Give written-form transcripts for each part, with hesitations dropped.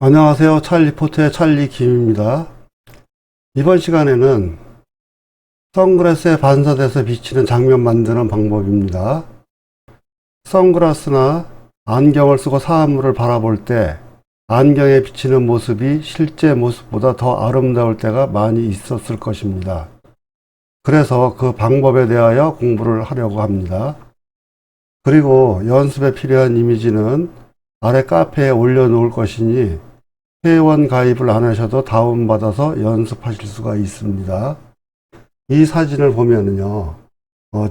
안녕하세요. 찰리포트의 찰리 김입니다. 이번 시간에는 선글라스에 반사돼서 비치는 장면 만드는 방법입니다. 선글라스나 안경을 쓰고 사물을 바라볼 때 안경에 비치는 모습이 실제 모습보다 더 아름다울 때가 많이 있었을 것입니다. 그래서 그 방법에 대하여 공부를 하려고 합니다. 그리고 연습에 필요한 이미지는 아래 카페에 올려놓을 것이니 회원 가입을 안 하셔도 다운받아서 연습하실 수가 있습니다. 이 사진을 보면은요,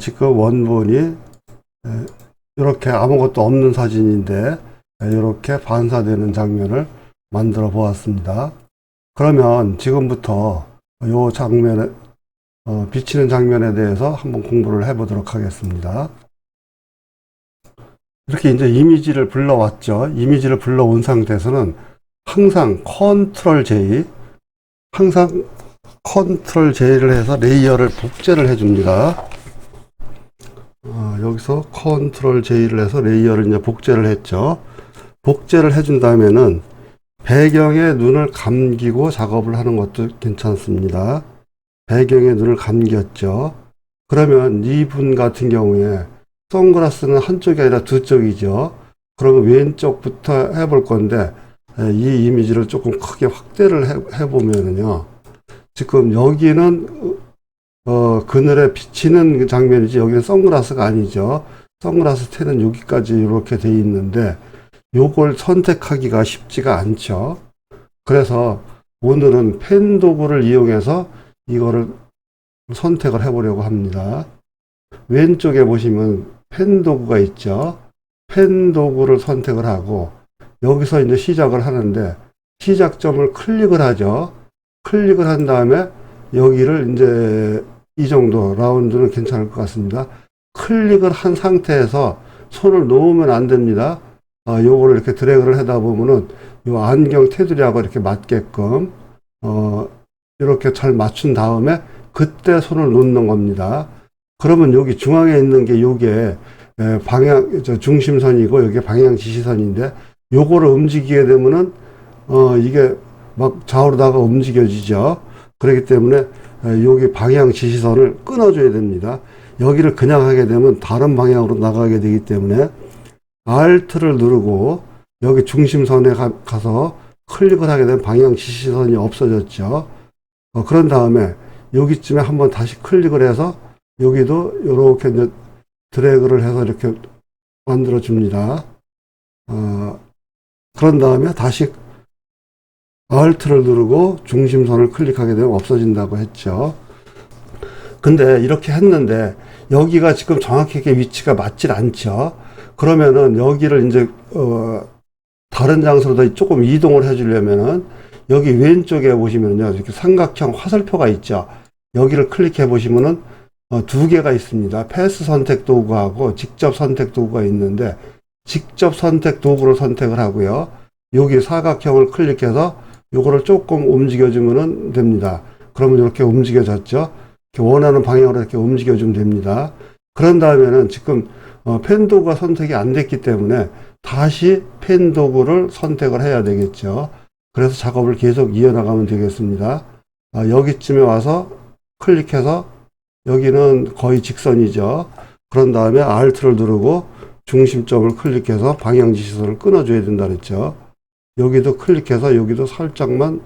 지금 원본이 이렇게 아무것도 없는 사진인데 이렇게 반사되는 장면을 만들어 보았습니다. 그러면 지금부터 이 장면에 비치는 장면에 대해서 한번 공부를 해보도록 하겠습니다. 이렇게 이제 이미지를 불러왔죠. 이미지를 불러온 상태에서는 항상 컨트롤 J를 해서 레이어를 복제를 해줍니다. 여기서 컨트롤 J를 해서 레이어를 이제 복제를 했죠. 복제를 해준 다음에는 배경에 눈을 감기고 작업을 하는 것도 괜찮습니다. 배경에 눈을 감겼죠. 그러면 이분 같은 경우에 선글라스는 한쪽이 아니라 두 쪽이죠. 그러면 왼쪽부터 해볼 건데 이 이미지를 조금 크게 확대를 해보면은요. 지금 여기는 그늘에 비치는 장면이지 여기는 선글라스가 아니죠. 선글라스 테는 여기까지 이렇게 돼 있는데 요걸 선택하기가 쉽지가 않죠. 그래서 오늘은 펜 도구를 이용해서 이거를 선택을 해보려고 합니다. 왼쪽에 보시면 펜 도구가 있죠. 펜 도구를 선택을 하고 여기서 이제 시작을 하는데 시작점을 클릭을 하죠. 클릭을 한 다음에 여기를 이제 이 정도 라운드는 괜찮을 것 같습니다. 클릭을 한 상태에서 손을 놓으면 안 됩니다. 요거를 이렇게 드래그를 하다 보면은 요 안경 테두리하고 이렇게 맞게끔 이렇게 잘 맞춘 다음에 그때 손을 놓는 겁니다. 그러면 여기 중앙에 있는 게 요게 중심선이고 여기 방향 지시선인데 요거를 움직이게 되면은 이게 막 좌우로다가 움직여지죠. 그렇기 때문에 여기 방향 지시선을 끊어줘야 됩니다. 여기를 그냥 하게 되면 다른 방향으로 나가게 되기 때문에 Alt를 누르고 여기 중심선에 가서 클릭을 하게 되면 방향 지시선이 없어졌죠. 그런 다음에 여기쯤에 한번 다시 클릭을 해서 여기도 이렇게 이제 드래그를 해서 이렇게 만들어 줍니다. 그런 다음에 다시 Alt를 누르고 중심선을 클릭하게 되면 없어진다고 했죠. 근데 이렇게 했는데 여기가 지금 정확하게 위치가 맞질 않죠. 그러면은 여기를 이제 다른 장소로 조금 이동을 해 주려면은 여기 왼쪽에 보시면요 이렇게 삼각형 화살표가 있죠. 여기를 클릭해 보시면은 두 개가 있습니다. 패스 선택 도구하고 직접 선택 도구가 있는데 직접 선택 도구를 선택을 하고요. 여기 사각형을 클릭해서 요거를 조금 움직여주면 됩니다. 그러면 이렇게 움직여졌죠. 이렇게 원하는 방향으로 이렇게 움직여주면 됩니다. 그런 다음에는 지금 펜 도구가 선택이 안 됐기 때문에 다시 펜 도구를 선택을 해야 되겠죠. 그래서 작업을 계속 이어나가면 되겠습니다. 여기쯤에 와서 클릭해서 여기는 거의 직선이죠. 그런 다음에 Alt를 누르고 중심점을 클릭해서 방향 지시선을 끊어줘야 된다 그랬죠. 여기도 클릭해서 여기도 살짝만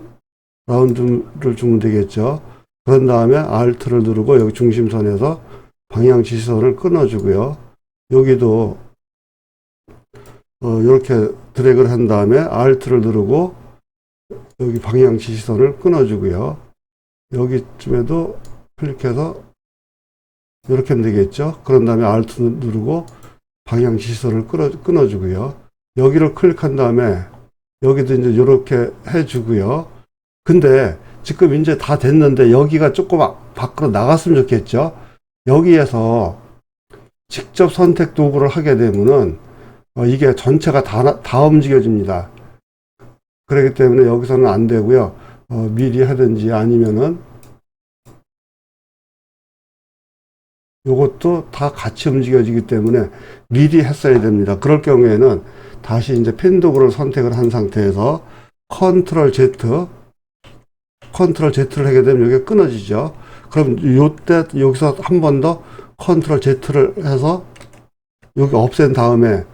라운드를 주면 되겠죠. 그런 다음에 Alt를 누르고 여기 중심선에서 방향 지시선을 끊어주고요. 여기도 이렇게 드래그를 한 다음에 Alt를 누르고 여기 방향 지시선을 끊어주고요. 여기쯤에도 클릭해서 이렇게 하면 되겠죠. 그런 다음에 Alt 누르고 방향 지시선을 끊어주고요. 여기를 클릭한 다음에 여기도 이제 이렇게 해주고요. 근데 지금 이제 다 됐는데 여기가 조금 밖으로 나갔으면 좋겠죠. 여기에서 직접 선택 도구를 하게 되면은 이게 전체가 다 움직여집니다. 그렇기 때문에 여기서는 안 되고요. 미리 하든지 아니면은 요것도 다 같이 움직여지기 때문에 미리 했어야 됩니다. 그럴 경우에는 다시 이제 펜 도구를 선택을 한 상태에서 컨트롤 Z, 컨트롤 Z를 하게 되면 여기가 끊어지죠. 그럼 요때 여기서 한 번 더 컨트롤 Z를 해서 여기 없앤 다음에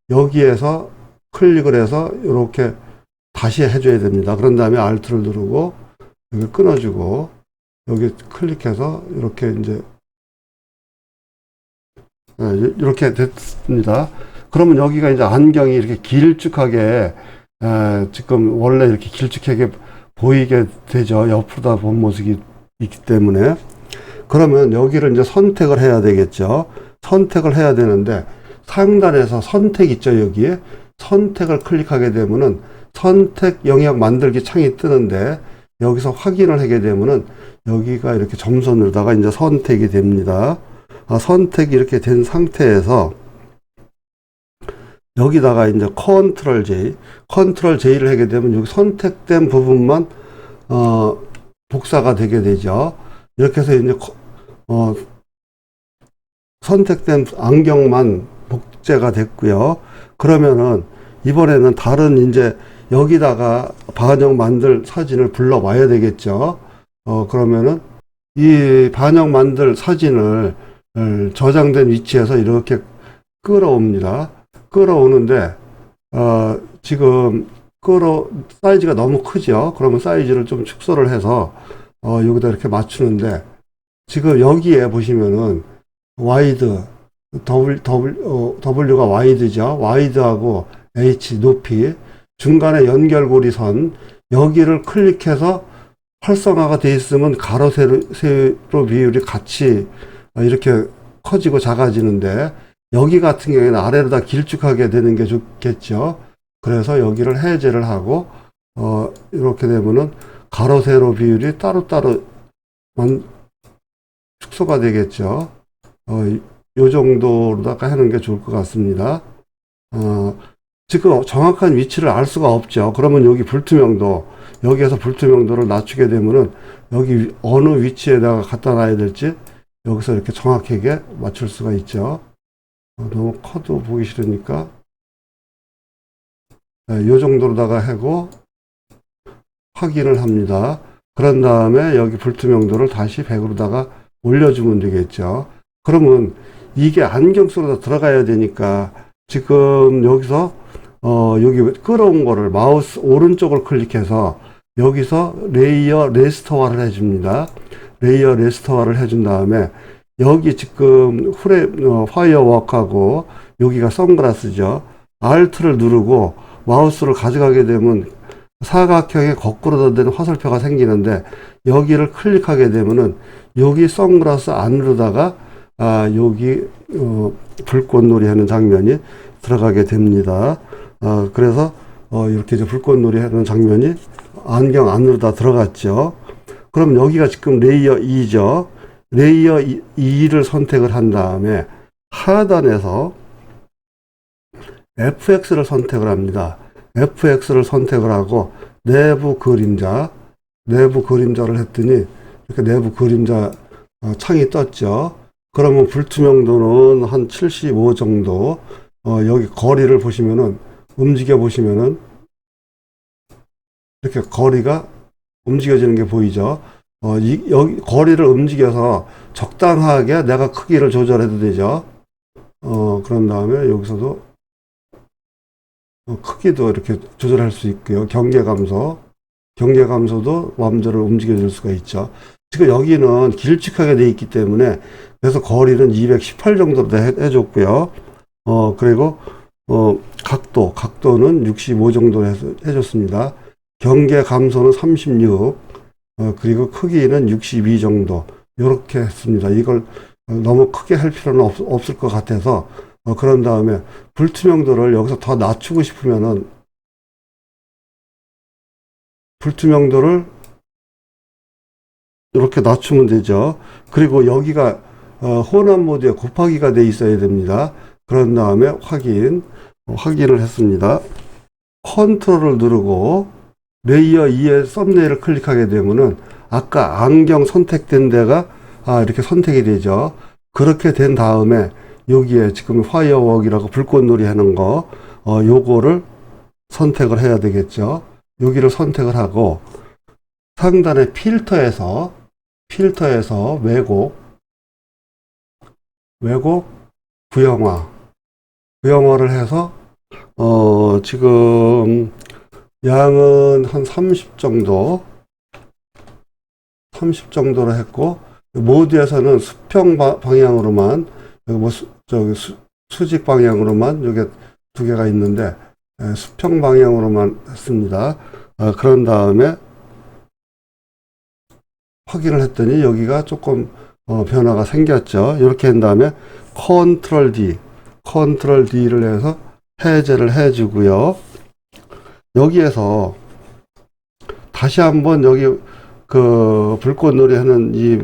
여기에서 클릭을 해서 이렇게 다시 해줘야 됩니다. 그런 다음에 Alt를 누르고 여기 끊어주고 여기 클릭해서 이렇게 이제 이렇게 됐습니다. 그러면 여기가 이제 안경이 이렇게 길쭉하게 지금 원래 이렇게 길쭉하게 보이게 되죠. 옆으로 다 본 모습이 있기 때문에. 그러면 여기를 이제 선택을 해야 되겠죠. 선택을 해야 되는데 상단에서 선택 있죠. 여기에 선택을 클릭하게 되면은 선택 영역 만들기 창이 뜨는데 여기서 확인을 하게 되면은 여기가 이렇게 점선으로다가 이제 선택이 됩니다. 선택이 이렇게 된 상태에서 여기다가 이제 컨트롤 J를 하게 되면 여기 선택된 부분만 복사가 되게 되죠. 이렇게 해서 이제 선택된 안경만 복제가 됐고요. 그러면은 이번에는 다른 이제 여기다가 반영 만들 사진을 불러와야 되겠죠. 그러면은 이 반영 만들 사진을 저장된 위치에서 이렇게 끌어옵니다. 끌어오는데 지금 사이즈가 너무 크죠. 그러면 사이즈를 좀 축소를 해서 여기다 이렇게 맞추는데 지금 여기에 보시면은 와이드 W가 와이드죠. 와이드하고 H 높이 중간에 연결고리 선 여기를 클릭해서 활성화가 되어 있으면 가로 세로 비율이 같이 이렇게 커지고 작아지는데 여기 같은 경우에는 아래로 다 길쭉하게 되는 게 좋겠죠. 그래서 여기를 해제를 하고 이렇게 되면은 가로 세로 비율이 따로따로 축소가 되겠죠. 요 정도로다가 하는 게 좋을 것 같습니다. 지금 정확한 위치를 알 수가 없죠. 그러면 여기 불투명도, 여기에서 불투명도를 낮추게 되면은 여기 어느 위치에다가 갖다 놔야 될지 여기서 이렇게 정확하게 맞출 수가 있죠. 너무 커도 보기 싫으니까 요 정도로다가 하고 확인을 합니다. 그런 다음에 여기 불투명도를 다시 100으로다가 올려주면 되겠죠. 그러면 이게 안경 속으로 들어가야 되니까 지금 여기서 여기 끌어온 거를 마우스 오른쪽을 클릭해서 여기서 레이어 레스토어를 해줍니다. 레이어 레스토어를 해준 다음에 여기 지금 파이어워크하고 여기가 선글라스죠. Alt를 누르고 마우스를 가져가게 되면 사각형의 거꾸로 된 화살표가 생기는데 여기를 클릭하게 되면은 여기 선글라스 안으로다가 여기 불꽃놀이 하는 장면이 들어가게 됩니다. 그래서 이렇게 이제 불꽃놀이 하는 장면이 안경 안으로 다 들어갔죠. 그럼 여기가 지금 레이어 2죠. 레이어 2를 선택을 한 다음에 하단에서 FX를 선택을 합니다. FX를 선택을 하고 내부 그림자를 했더니 이렇게 내부 그림자 창이 떴죠. 그러면 불투명도는 한 75 정도. 여기 거리를 보시면은 움직여 보시면은 이렇게 거리가 움직여지는 게 보이죠. 여기 거리를 움직여서 적당하게 내가 크기를 조절해도 되죠. 그런 다음에 여기서도 크기도 이렇게 조절할 수 있고요. 경계감소도 마음대로 움직여 줄 수가 있죠. 지금 여기는 길쭉하게 되어 있기 때문에 그래서 거리는 218 정도로 해줬고요. 그리고 각도는 65 정도로 해줬습니다. 경계감소는 36, 그리고 크기는 62 정도 이렇게 했습니다. 이걸 너무 크게 할 필요는 없을 것 같아서 그런 다음에 불투명도를 여기서 더 낮추고 싶으면은 불투명도를 이렇게 낮추면 되죠. 그리고 여기가 혼합 모드에 곱하기가 돼 있어야 됩니다. 그런 다음에 확인을 했습니다. 컨트롤을 누르고 레이어 2의 썸네일을 클릭하게 되면은 아까 안경 선택된 데가 이렇게 선택이 되죠. 그렇게 된 다음에 여기에 지금 파이어워크이라고 불꽃놀이 하는 거 요거를 선택을 해야 되겠죠. 여기를 선택을 하고 상단의 필터에서 왜곡 부영화를 해서 지금 양은 한 30 정도로 했고, 모드에서는 수평 방향으로만, 수직 방향으로만, 여기 두 개가 있는데, 수평 방향으로만 했습니다. 그런 다음에 확인을 했더니 여기가 조금 변화가 생겼죠. 이렇게 한 다음에 컨트롤 D를 해서 해제를 해주고요. 여기에서 다시 한번 여기 그 불꽃놀이 하는 이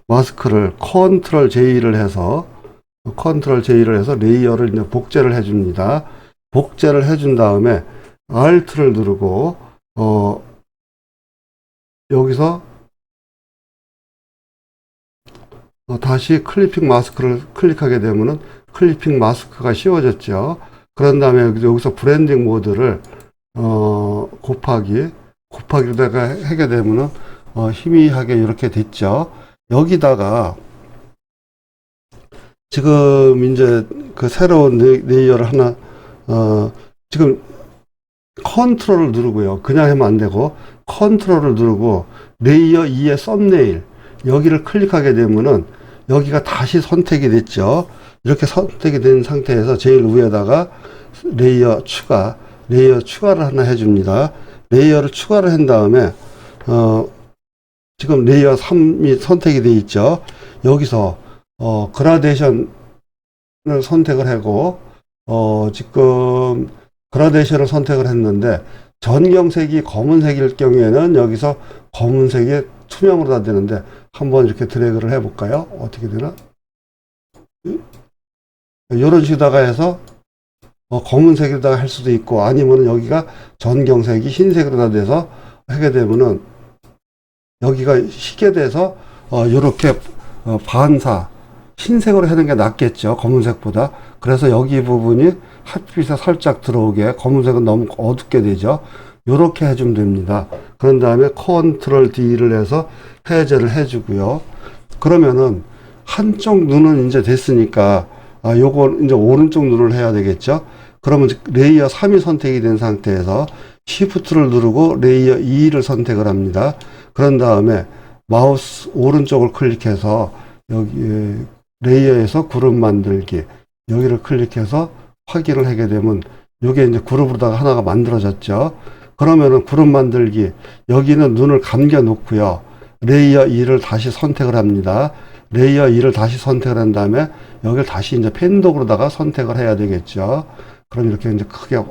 마스크를 컨트롤 J를 해서 레이어를 이제 복제를 해줍니다. 복제를 해준 다음에 Alt를 누르고 여기서 다시 클리핑 마스크를 클릭하게 되면은 클리핑 마스크가 씌워졌죠. 그런 다음에 여기서 브랜딩 모드를 곱하기로다가 하게 되면은 희미하게 이렇게 됐죠. 여기다가 지금 이제 그 새로운 레이어를 하나 지금 컨트롤을 누르고요. 그냥 하면 안 되고 컨트롤을 누르고 레이어 2의 썸네일 여기를 클릭하게 되면은 여기가 다시 선택이 됐죠. 이렇게 선택이 된 상태에서 제일 위에다가 레이어 추가를 하나 해줍니다. 레이어를 추가를 한 다음에 지금 레이어 3이 선택이 되어 있죠. 여기서 그라데이션을 선택을 하고 지금 그라데이션을 선택을 했는데 전경색이 검은색일 경우에는 여기서 검은색이 투명으로 다 되는데 한번 이렇게 드래그를 해볼까요? 어떻게 되나? 이런 식으로다가 해서 검은색으로다가 할 수도 있고 아니면 여기가 전경색이 흰색으로 다 돼서 하게 되면은 여기가 희게 돼서 이렇게 반사 흰색으로 하는 게 낫겠죠, 검은색보다. 그래서 여기 부분이 핫빛에 살짝 들어오게, 검은색은 너무 어둡게 되죠. 이렇게 해주면 됩니다. 그런 다음에 컨트롤 D를 해서 해제를 해주고요. 그러면은 한쪽 눈은 이제 됐으니까 요거 이제 오른쪽 눈을 해야 되겠죠. 그러면 레이어 3이 선택이 된 상태에서 Shift를 누르고 레이어 2를 선택을 합니다. 그런 다음에 마우스 오른쪽을 클릭해서 여기 레이어에서 그룹 만들기 여기를 클릭해서 확인을 하게 되면 이게 이제 그룹으로다가 하나가 만들어졌죠. 그러면은 그룹 만들기 여기는 눈을 감겨 놓고요. 레이어 2를 다시 선택을 합니다. 레이어 2를 다시 선택을 한 다음에 여기를 다시 이제 펜독으로다가 선택을 해야 되겠죠. 그럼 이렇게 이제 크게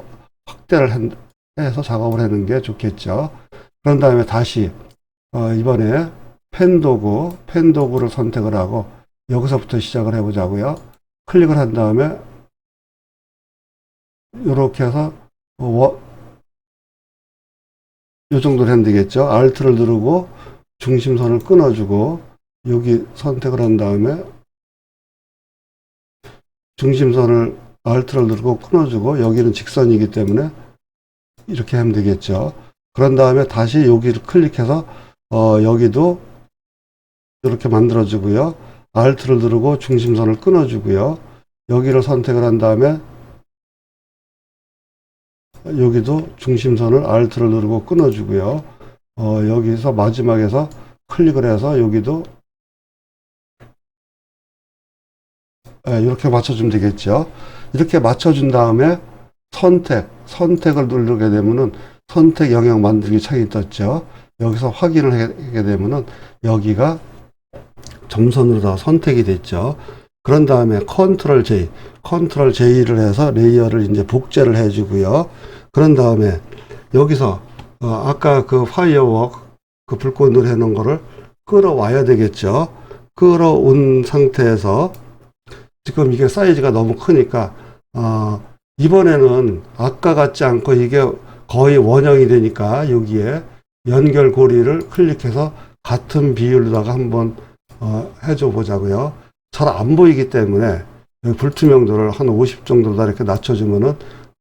확대를 해서 작업을 하는 게 좋겠죠. 그런 다음에 다시 이번에 펜도구를 선택을 하고 여기서부터 시작을 해보자고요. 클릭을 한 다음에 이렇게 해서 이 정도로 하면 되겠죠. Alt를 누르고 중심선을 끊어주고 여기 선택을 한 다음에 중심선을 Alt를 누르고 끊어주고 여기는 직선이기 때문에 이렇게 하면 되겠죠. 그런 다음에 다시 여기를 클릭해서 여기도 이렇게 만들어주고요. Alt를 누르고 중심선을 끊어주고요. 여기를 선택을 한 다음에 여기도 중심선을 Alt를 누르고 끊어주고요. 여기서 마지막에서 클릭을 해서 여기도 이렇게 맞춰주면 되겠죠. 이렇게 맞춰준 다음에 선택을 누르게 되면은 선택 영역 만들기 창이 떴죠. 여기서 확인을 하게 되면은 여기가 점선으로 다 선택이 됐죠. 그런 다음에 컨트롤 J를 해서 레이어를 이제 복제를 해주고요. 그런 다음에 여기서 아까 그 파이어웍 그 불꽃놀이 해놓은 거를 끌어와야 되겠죠. 끌어온 상태에서 지금 이게 사이즈가 너무 크니까 이번에는 아까 같지 않고 이게 거의 원형이 되니까 여기에 연결고리를 클릭해서 같은 비율로다가 한번 해줘 보자고요. 잘 안 보이기 때문에 불투명도를 한 50 정도다 이렇게 낮춰주면은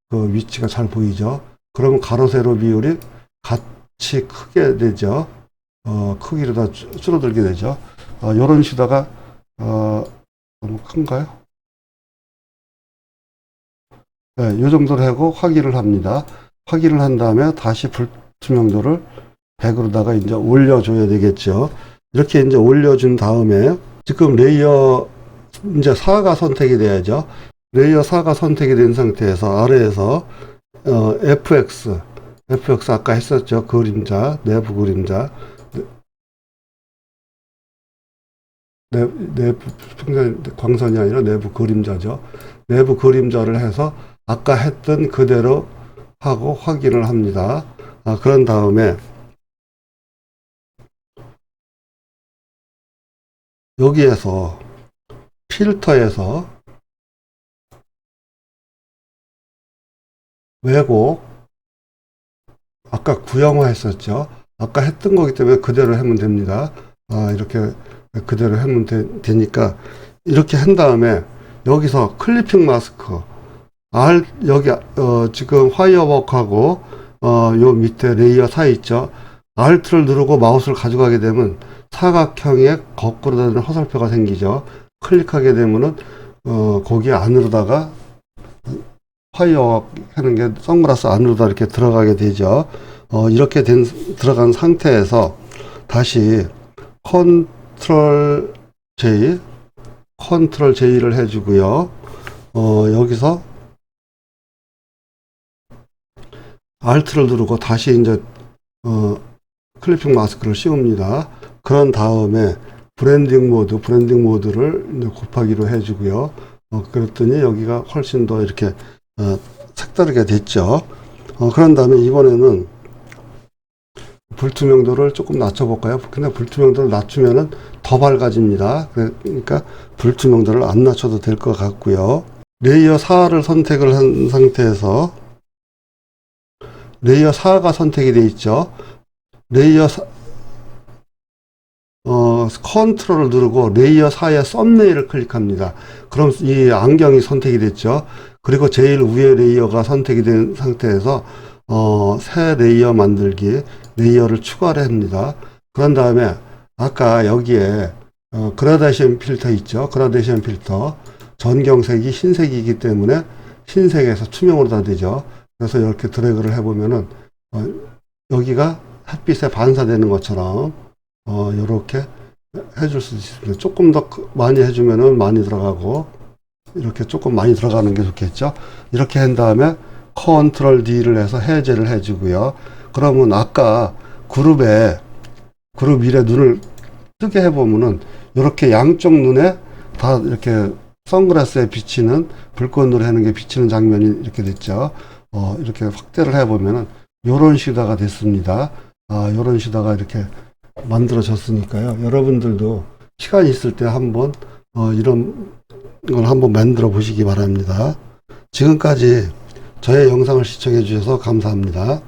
그 위치가 잘 보이죠. 그러면 가로 세로 비율이 같이 크게 되죠. 크기로 다 줄어들게 되죠. 요런 시다가 너무 큰가요? 네, 요 정도로 하고 확인을 합니다. 확인을 한 다음에 다시 불투명도를 100으로다가 이제 올려줘야 되겠죠. 이렇게 이제 올려준 다음에 지금 레이어 이제 4가 선택이 돼야죠. 레이어 4가 선택이 된 상태에서 아래에서 FX 아까 했었죠. 그림자, 내부 그림자, 내부 광선이 아니라 내부 그림자죠. 내부 그림자를 해서 아까 했던 그대로 하고 확인을 합니다. 그런 다음에 여기에서 필터에서 왜곡 아까 구형화 했었죠. 아까 했던 거기 때문에 그대로 하면 됩니다. 이렇게 그대로 하면 되니까 이렇게 한 다음에 여기서 클리핑 마스크 여기 지금 화이어워크하고 요 밑에 레이어 사 있죠. Alt를 누르고 마우스를 가져가게 되면 사각형에 거꾸로 되는 화살표가 생기죠. 클릭하게 되면은 거기 안으로다가 화이어 하는 게 선글라스 안으로다 이렇게 들어가게 되죠. 이렇게 들어간 상태에서 다시 컨트롤 J를 해주고요. 여기서 Alt를 누르고 다시 이제 클리핑 마스크를 씌웁니다. 그런 다음에 브랜딩 모드를 이제 곱하기로 해주고요. 그랬더니 여기가 훨씬 더 이렇게 색다르게 됐죠. 그런 다음에 이번에는 불투명도를 조금 낮춰볼까요? 근데 불투명도를 낮추면은 더 밝아집니다. 그러니까 불투명도를 안 낮춰도 될 것 같고요. 레이어 4를 선택을 한 상태에서 레이어 4가 선택이 되어 있죠. 레이어 4, 컨트롤을 누르고 레이어 4의 썸네일을 클릭합니다. 그럼 이 안경이 선택이 됐죠. 그리고 제일 위에 레이어가 선택이 된 상태에서 새 레이어 만들기 레이어를 추가를 합니다. 그런 다음에 아까 여기에 그라데이션 필터 있죠. 그라데이션 필터 전경색이 흰색이기 때문에 흰색에서 투명으로 다 되죠. 그래서 이렇게 드래그를 해보면은 여기가 햇빛에 반사되는 것처럼 이렇게 해줄 수 있습니다. 조금 더 많이 해주면은 많이 들어가고 이렇게 조금 많이 들어가는 게 좋겠죠. 이렇게 한 다음에 컨트롤 D를 해서 해제를 해주고요. 그러면 아까 그룹 1의 눈을 뜨게 해보면은 이렇게 양쪽 눈에 다 이렇게 선글라스에 비치는 불꽃놀이 하는 게 비치는 장면이 이렇게 됐죠. 이렇게 확대를 해보면은 요런 시다가 됐습니다. 요런 시다가 이렇게 만들어졌으니까요. 여러분들도 시간 있을 때 한번 이런 걸 한번 만들어 보시기 바랍니다. 지금까지 저의 영상을 시청해 주셔서 감사합니다.